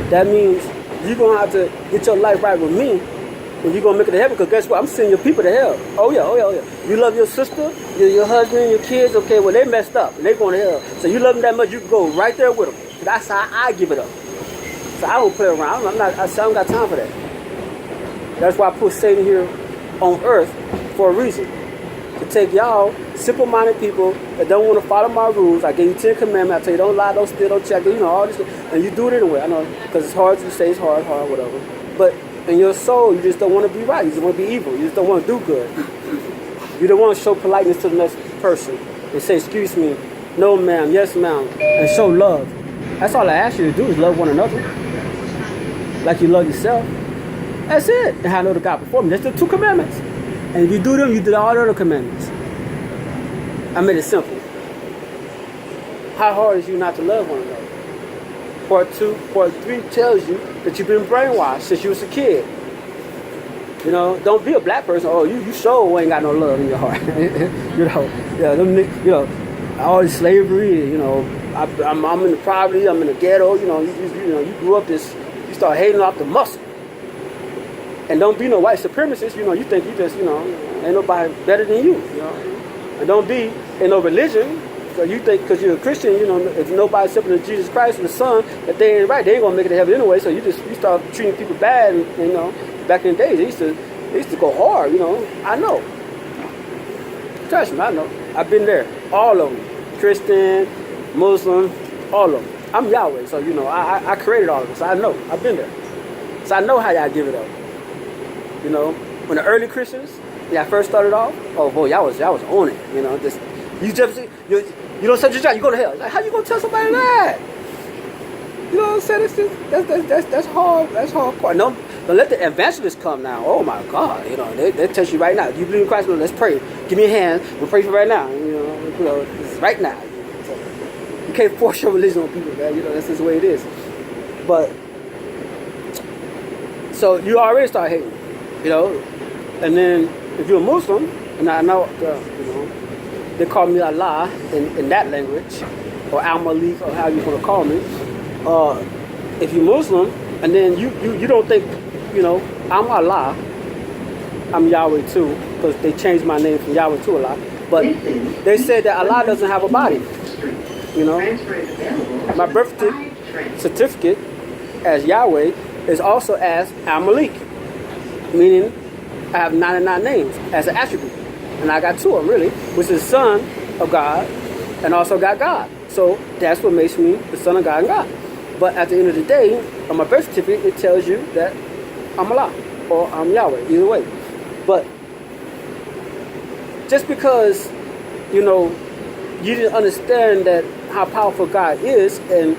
That means you're going to have to get your life right with me, and you're going to make it to heaven, because guess what? I'm sending your people to hell. Oh yeah. You love your sister, your husband, your kids, okay, well, they messed up, and they're going to hell. So you love them that much, you can go right there with them. That's how I give it up. So I don't play around. I don't got time for that. That's why I put Satan here on earth for a reason. To take y'all, simple-minded people that don't want to follow my rules. I gave you 10 commandments. I tell you, don't lie, don't steal, don't check, all this. And you do it anyway. I know, because it's hard. You say it's hard, whatever. But in your soul, you just don't want to be right. You just want to be evil. You just don't want to do good. You don't want to show politeness to the next person and say, excuse me, no ma'am, yes ma'am, and show love. That's all I ask you to do is love one another. Like you love yourself. That's it. And I know the God before me. That's the 2 commandments. And if you do them, you did all the other commandments. I made it simple. How hard is you not to love one another? Part 3 tells you that you've been brainwashed since you was a kid. Don't be a black person. Oh, you sure ain't got no love in your heart. All this slavery. I'm in the poverty. I'm in the ghetto. You grew up this. You start hating off the muscle. And don't be no white supremacist. You think you just ain't nobody better than you. And don't be in no religion. So you think because you're a Christian, if nobody's accepting Jesus Christ and the Son, that they ain't right, they ain't gonna make it to heaven anyway. So you start treating people bad. And, back in the days, they used to go hard. I know. Trust me, I know. I've been there. All of them, Christian, Muslim, all of them. I'm Yahweh, so I created all of them. So I know. I've been there. So I know how y'all give it up. When the early Christians, I first started off, oh boy, y'all was on it. You don't accept your job, you go to hell. Like, how you gonna tell somebody that? You know what I'm saying? That's hard. That's hardcore. Don't let the evangelists come now. Oh my God, they test you right now. You believe in Christ? Let's pray. Give me a hand. We'll pray for right now. This is right now. So you can't force your religion on people, man. That's just the way it is. But so you already start hating. And then if you're a Muslim, and I know, they call me Allah in that language, or Al-Malik, or how you want to call me. If you're Muslim, and then you don't think, I'm Allah, I'm Yahweh too, because they changed my name from Yahweh to Allah. But they said that Allah doesn't have a body. My birth certificate as Yahweh is also as Al-Malik. Meaning I have 99 names as an attribute. And I got 2 of them, really, which is Son of God and also got God. So that's what makes me the Son of God and God. But at the end of the day, on my birth certificate, it tells you that I'm Allah or I'm Yahweh, either way. But just because, you didn't understand that how powerful God is, and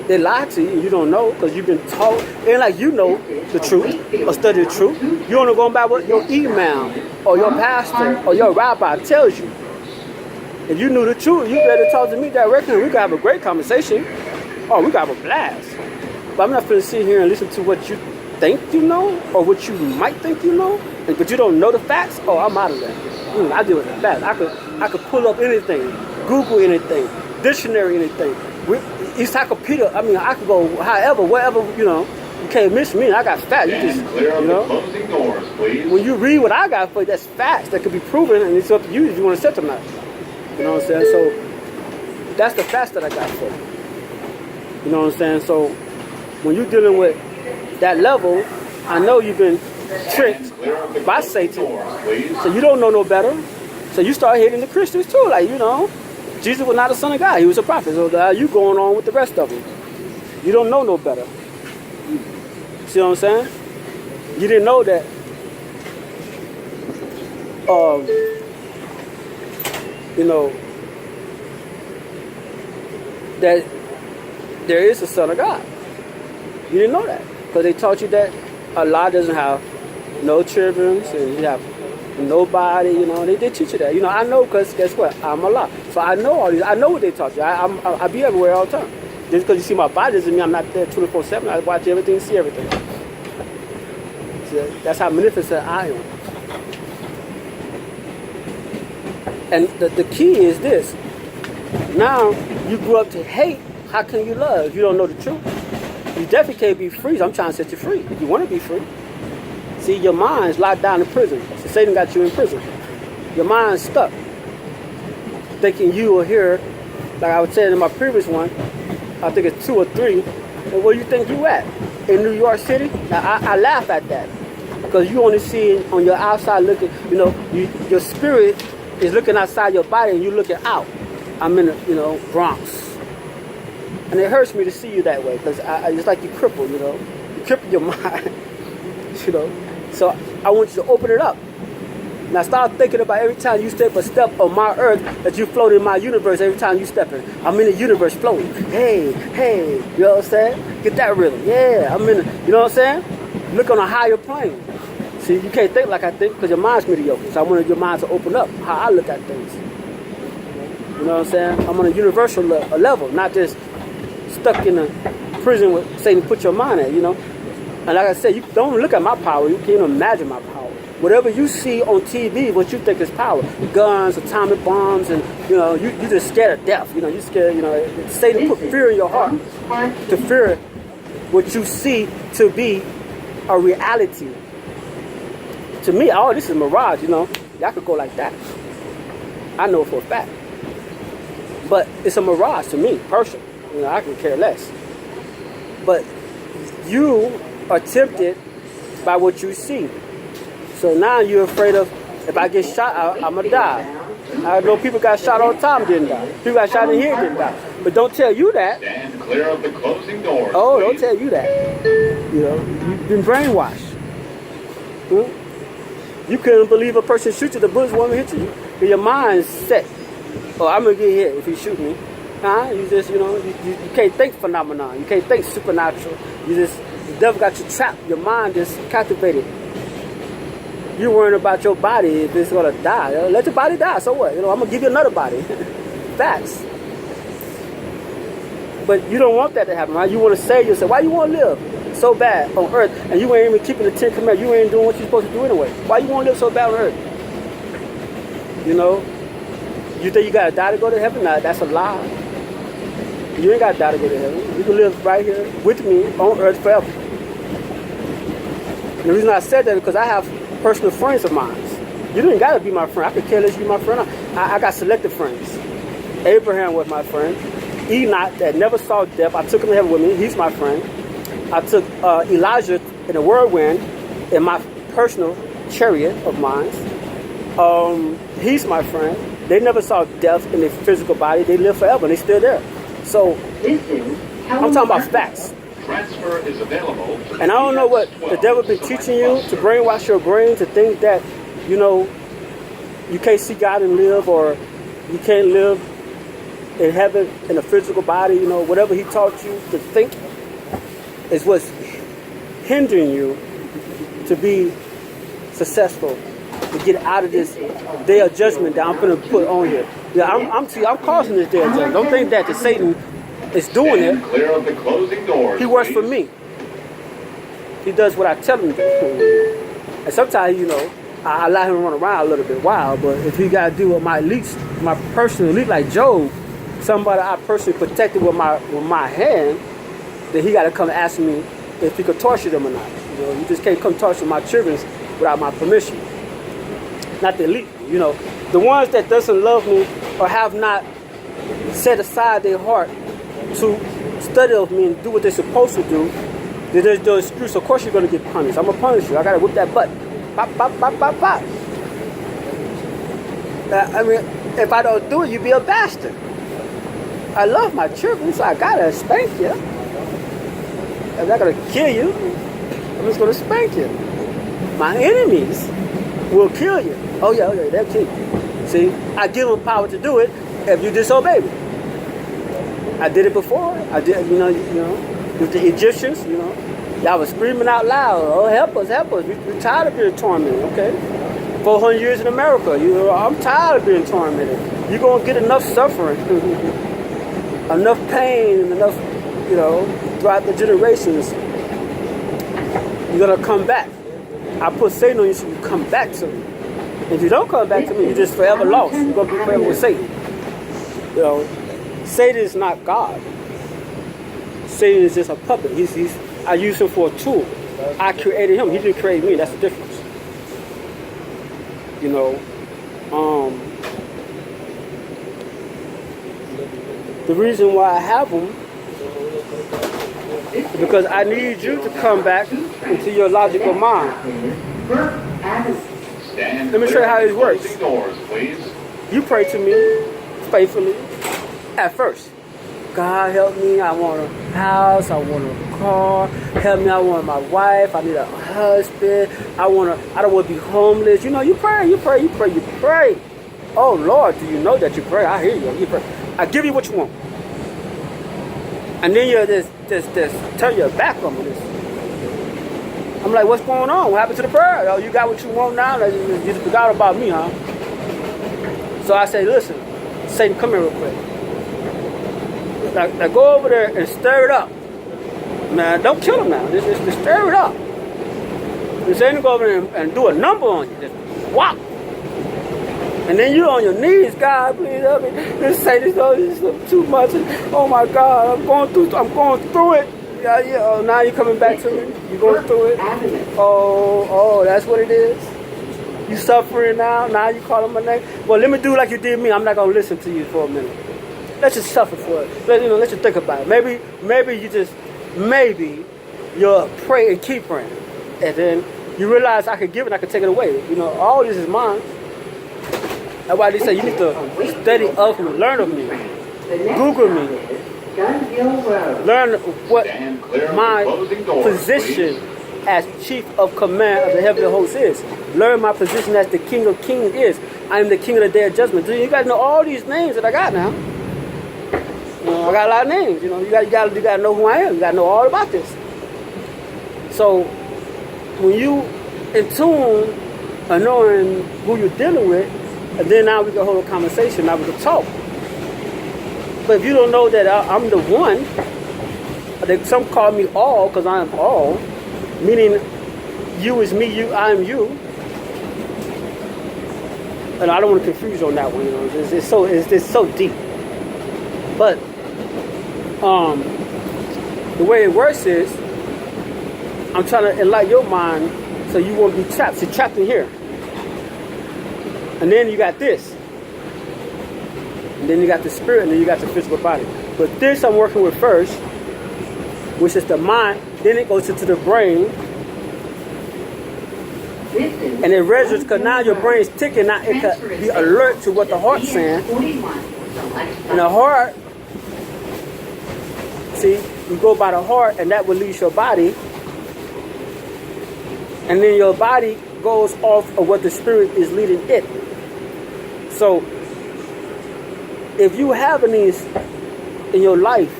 they lie to you and you don't know because you've been taught. Ain't like you know the truth or study the truth. You only going by what your imam or your pastor or your rabbi tells you. If you knew the truth, you better talk to me directly. We could have a great conversation. Oh, we could have a blast. But I'm not going to sit here and listen to what you think you know or what you might think you know, but you don't know the facts. Oh, I'm out of that. I deal with the facts. I could pull up anything, Google anything, dictionary anything. Encyclopedia. I mean, I could go however, wherever, you can't miss me. I got facts. You just, when you read what I got for you, that's facts that could be proven, and it's up to you if you want to accept them or not. You know what I'm saying? So that's the facts that I got for you. You know what I'm saying? So when you're dealing with that level, I know you've been tricked by Satan. So you don't know no better. So you start hating the Christians too. Like, Jesus was not a son of God. He was a prophet. So you going on with the rest of them. You don't know no better. See what I'm saying? You didn't know that that there is a son of God. You didn't know that. Because they taught you that Allah doesn't have no children and you have nobody, they teach you that. I know because guess what? I'm Allah. So I know all these. I know what they taught you. I be everywhere all the time. Just because you see my body doesn't mean I'm not there 24/7. I watch everything, see everything. See, that's how magnificent I am. And the key is this. Now you grew up to hate. How can you love if you don't know the truth? You definitely can't be free. So I'm trying to set you free. You want to be free. See, your mind's locked down in prison. So Satan got you in prison. Your mind's stuck. Thinking you are here, like I was saying in my previous one, I think it's 2 or 3. And where you think you at? In New York City? Now, I laugh at that. Because you only see it on your outside looking, your spirit is looking outside your body and you're looking out. I'm in the, Bronx. And it hurts me to see you that way because it's like you cripple, You cripple your mind, So I want you to open it up. Now start thinking about every time you step a step on my earth that you float in my universe every time you step in. I'm in the universe floating. Hey, you know what I'm saying? Get that rhythm. Yeah, I'm in the, you know what I'm saying? Look on a higher plane. See, you can't think like I think because your mind's mediocre. So I wanted your mind to open up how I look at things. You know what I'm saying? I'm on a universal level, not just stuck in a prison with Satan put your mind at, And like I said, you don't look at my power. You can't imagine my power. Whatever you see on TV, what you think is power. Guns, atomic bombs, and, you just scared of death. You're scared, Satan put fear in your heart to fear what you see to be a reality. To me, this is a mirage, Y'all could go like that. I know for a fact. But it's a mirage to me, personally. I can care less. But you are tempted by what you see. So now you're afraid of, if I get shot, I'm going to die. I know people got shot all the time, didn't die. People got shot in here, didn't die. But don't tell you that. Stand clear of the closing doors. Oh, don't tell you that. You've been brainwashed. You couldn't believe a person shoots you, the bullets won't hit you. But your mind's set. Oh, I'm going to get hit if he shoot me. You just, you can't think phenomenon. You can't think supernatural. The devil got you trapped. Your mind is captivated. You're worrying about your body if it's going to die. Let your body die. So what? I'm going to give you another body. Facts. But you don't want that to happen, right? You want to save yourself. Why you want to live so bad on earth and you ain't even keeping the 10 commandments? You ain't doing what you're supposed to do anyway. Why you want to live so bad on earth? You think you got to die to go to heaven? Nah, that's a lie. You ain't got to die to go to heaven. You can live right here with me on earth forever. And the reason I said that is because I have personal friends of mine. You didn't got to be my friend. I could care less you be my friend. I got selected friends. Abraham was my friend. Enoch, that never saw death, I took him to heaven with me. He's my friend. I took Elijah in a whirlwind in my personal chariot of mine. He's my friend. They never saw death in their physical body. They live forever and they're still there. So, I'm talking about facts. Transfer is available. And I don't know what the devil been teaching you to brainwash your brain to think that, you can't see God and live, or you can't live in heaven in a physical body. Whatever he taught you to think is what's hindering you to be successful, to get out of this day of judgment that I'm going to put on you. Yeah, I'm causing this day of judgment. Don't think that Satan is doing it. Clear of the closing doors. He works for me. He does what I tell him to do. And sometimes, I allow him to run around a little bit wild, but if he got to do with my elites, my personal elite, like Job, somebody I personally protected with my hand, then he got to come ask me if he could torture them or not. You just can't come torture my children without my permission. Not the elite, the ones that doesn't love me or have not set aside their heart to study of me and do what they're supposed to do. There's no excuse. Of course you're going to get punished. I'm going to punish you. I got to whip that butt. Pop, pop, pop, pop, pop. If I don't do it, you be a bastard. I love my children, so I got to spank you. I'm not going to kill you. I'm just going to spank you. My enemies will kill you. Oh yeah, they'll kill you. See, I give them power to do it if you disobey me. I did it before. I did, with the Egyptians, y'all was screaming out loud, oh, help us. We're tired of being tormented, okay? 400 years in America, I'm tired of being tormented. You're going to get enough suffering, enough pain, enough, throughout the generations. You're going to come back. I put Satan on you so you come back to me. If you don't come back to me, you're just forever lost. You're going to be forever with Satan. Satan is not God. Satan is just a puppet. I use him for a tool. I created him. He didn't create me. That's the difference. You know, the reason why I have them is because I need you to come back into your logical mind. Stand Let me show you how clear this of the works. closing doors, please. You pray to me faithfully at first. God help me, I want a house, I want a car, help me, I want my wife, I need a husband, I don't want to be homeless. You know, you pray. Oh Lord, do you know that you pray? I hear you. You pray. I give you what you want. And then you just turn your back on me. I'm like, what's going on? What happened to the prayer? Oh, you got what you want now? You just forgot about me, huh? So I say, listen, Satan, come here real quick. Now go over there and stir it up. Man, don't kill him now. Just stir it up. This ain't go over there and do a number on you. Just whop. And then you're on your knees, God, please help me. Just say this, oh, this is too much. Oh my God, I'm going through it. Yeah. Oh, now you're coming back to me. You're going through it. Oh, that's what it is. You suffering now. Now you calling my name. Well, let me do like you did me. I'm not gonna listen to you for a minute. Let's just suffer for it. Let's just think about it. Maybe you'll pray and keep praying, and then you realize I could give it, I could take it away. You know, all this is mine. That's why they say you need to study of me, learn of me, Google me, learn what my position as chief of command of the heavenly host is. Learn my position as the King of Kings is. I am the King of the Day of Judgment. You guys know all these names that I got now. You know, I got a lot of names. You know, you got to know who I am. You got to know all about this. So when you in tune and knowing who you're dealing with, and then now we can hold a conversation. Now we can talk. But if you don't know that I'm the one, some call me all because I am all, meaning you is me, I am you. And I don't want to confuse you on that one. You know, it's so deep. But the way it works is I'm trying to enlighten your mind so you won't be trapped. See, trapped in here. And then you got this. And then you got the spirit, and then you got the physical body. But this I'm working with first, which is the mind. Then it goes into the brain. And it registers, because now your brain's ticking. Now it can be alert to what the heart's saying. And the heart, see, you go by the heart, and that will lead your body. And then your body goes off of what the spirit is leading it. So, if you have these in your life,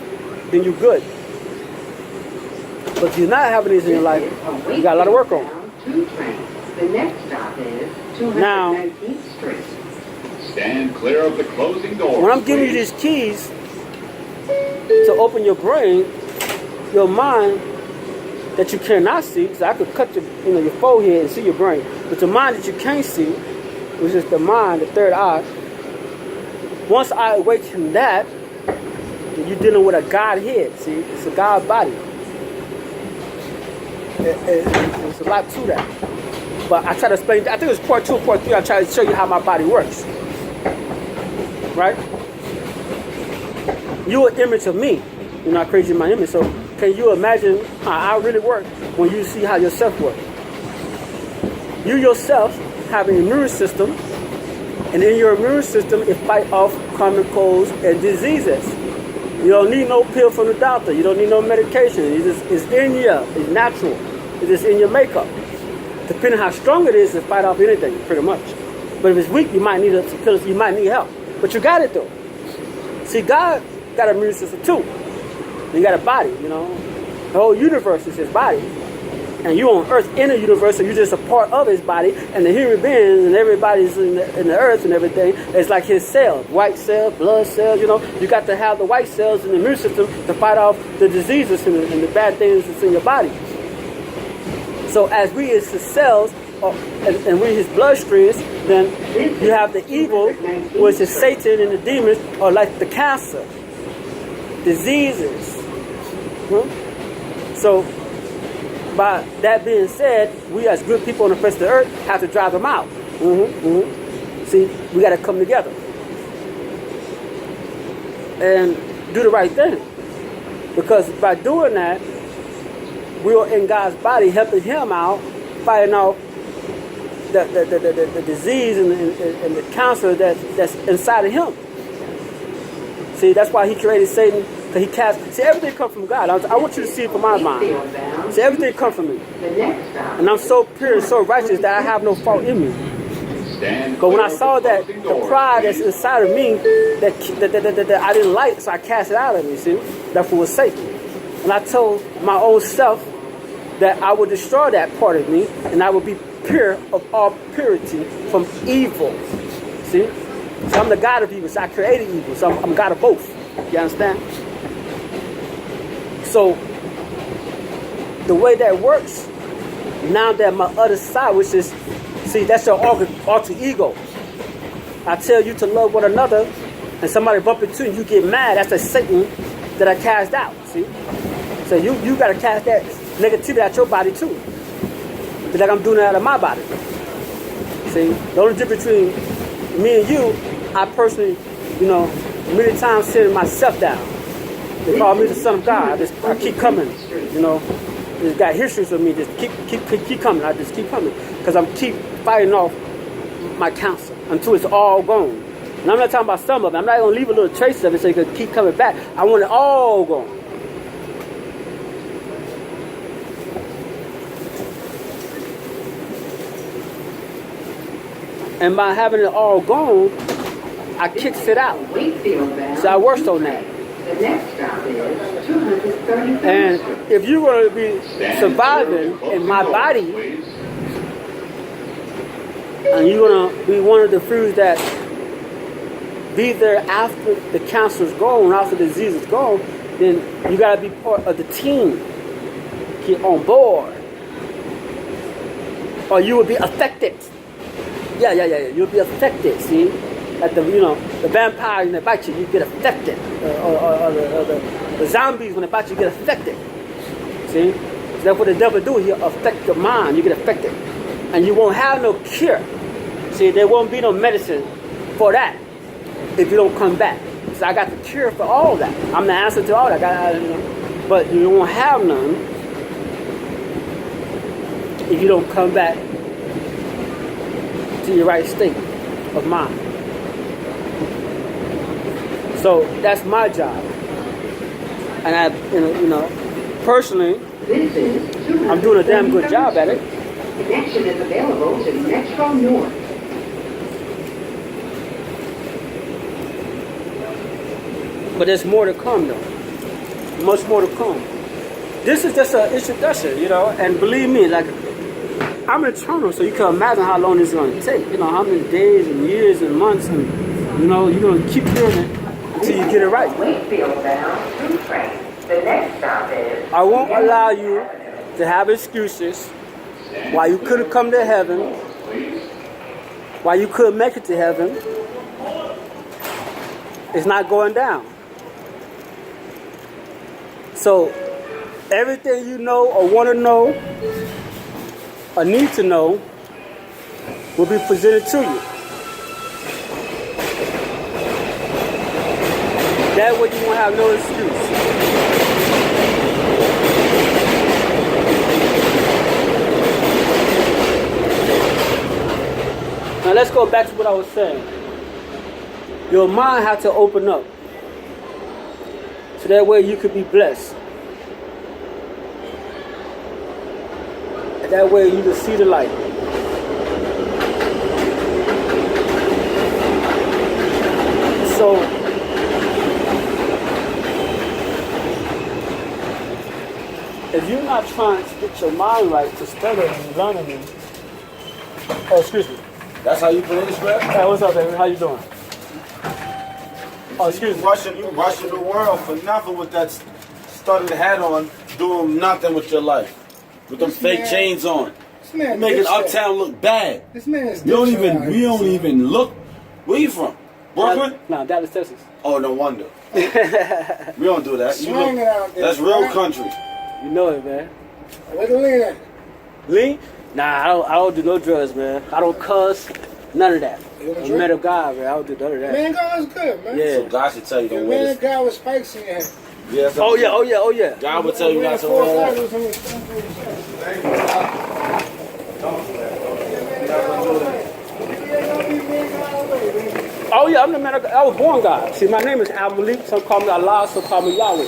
then you're good. But if you're not having these in your life, you got a lot of work on. The next stop is 219th Street. Stand clear of the closing doors. When I'm giving you these keys to open your brain, your mind that you cannot see, because I could cut your forehead and see your brain, but the mind that you can't see, which is the mind, the third eye. Once I awaken that, then you're dealing with a Godhead. See, it's a God body. There's a lot to that. But I try to explain, I think it's part 2 or part 3, I try to show you how my body works. Right? You're an image of me. You're not crazy in my image. So can you imagine how I really work when you see how yourself works? You yourself have an immune system, and in your immune system, it fights off common colds and diseases. You don't need no pill from the doctor. You don't need no medication. It's in you. It's natural. It's just in your makeup. Depending how strong it is, to fight off anything, pretty much. But if it's weak, you might need some pills. You might need help. But you got it though. See, God got an immune system too. You got a body. You know, the whole universe is His body, and you on Earth in the universe, so you're just a part of His body. And the human beings and everybody's in the Earth and everything. It's like His cells, white cells, blood cells. You know, you got to have the white cells in the immune system to fight off the diseases and the bad things that's in your body. So as we is His cells, and we His bloodstreams, then you have the evil, which is Satan and the demons, or like the cancer, diseases, So, by that being said, we as good people on the face of the earth have to drive them out. See, we got to come together and do the right thing. Because by doing that, we are in God's body, helping Him out, fighting off the disease and the cancer that's inside of Him. See, that's why He created Satan, because He cast. See, everything comes from God. I want you to see it from my mind. See, everything comes from me. And I'm so pure and so righteous that I have no fault in me. But when I saw that the pride that's inside of me that I didn't like, so I cast it out of me, see? That was Satan. And I told my own self that I would destroy that part of me and I would be pure of all purity from evil. See? So I'm the God of evil, so I created evil. So I'm God of both. You understand? So the way that works, now that my other side, which is, see, that's your alter ego. I tell you to love one another, and somebody bump into you, you get mad. That's the Satan that I cast out. See? So you got to cast that negativity out your body too. Just like I'm doing it out of my body. See? The only difference between me and you, I personally, many times sitting myself down. They call me the Son of God. I keep coming. It's got histories with me. Just keep coming. I just keep coming because I'm keep fighting off my cancer until it's all gone. And I'm not talking about some of it. I'm not going to leave a little trace of it so you can keep coming back. I want it all gone. And by having it all gone, I kicks it out. So I worked on that. The next stop is 230. And if you're going to be surviving in my body, and you're going to be one of the few that be there after the cancer's gone, after the disease is gone, then you got to be part of the team. Get on board. Or you will be affected. Yeah. You'll be affected, see? Like the vampire when they bite you, you get affected. Or the zombies when they bite you, get affected. See? So that's what the devil do. He'll affect your mind. You get affected. And you won't have no cure. See, there won't be no medicine for that if you don't come back. So I got the cure for all that. I'm the answer to all that. But you won't have none if you don't come back to your right state of mind. So that's my job. And I, personally, I'm doing a damn good job at it. Connection is available to Metro North. But there's more to come, though. Much more to come. This is just an introduction, and believe me, like, I'm eternal, so you can imagine how long this is going to take. How many days and years and months, and, you're going to keep doing it until you get it right. Wakefield bound through train. The next stop is... I won't allow you to have excuses why you couldn't come to heaven, why you couldn't make it to heaven. It's not going down. So, everything you know or want to know or need to know will be presented to you. That way you won't have no excuse. Now let's go back to what I was saying. Your mind has to open up. So that way you could be blessed. And that way you can see the light. So if you're not trying to get your mind right to study and learning, excuse me. That's how you play this rap? Hey, what's up, baby? How you doing? Oh, excuse me. You rushing the world for nothing with that studded hat on, doing nothing with your life. With them fake chains on. You making Uptown look bad. This man is We don't even look. Where you from? Brooklyn? No, Dallas, Texas. Oh, no wonder. We don't do that. You Swing it out there. that's real right? country. You know it, man. Where the lean at? Lean? Nah, I don't do no drugs, man. I don't cuss, none of that. You don't I'm a drink? man of God, man. I don't do none of that. Man, God is good, man. Yeah. So God should tell you You're don't a wear man of this. God with spikes in your head. Yeah, that's Oh yeah, oh yeah, oh yeah. God would tell you not to Four wear that. titles in your Oh yeah, I'm the man of God. I was born God. See, my name is Al Malik. Some call me Allah, some call me Yahweh.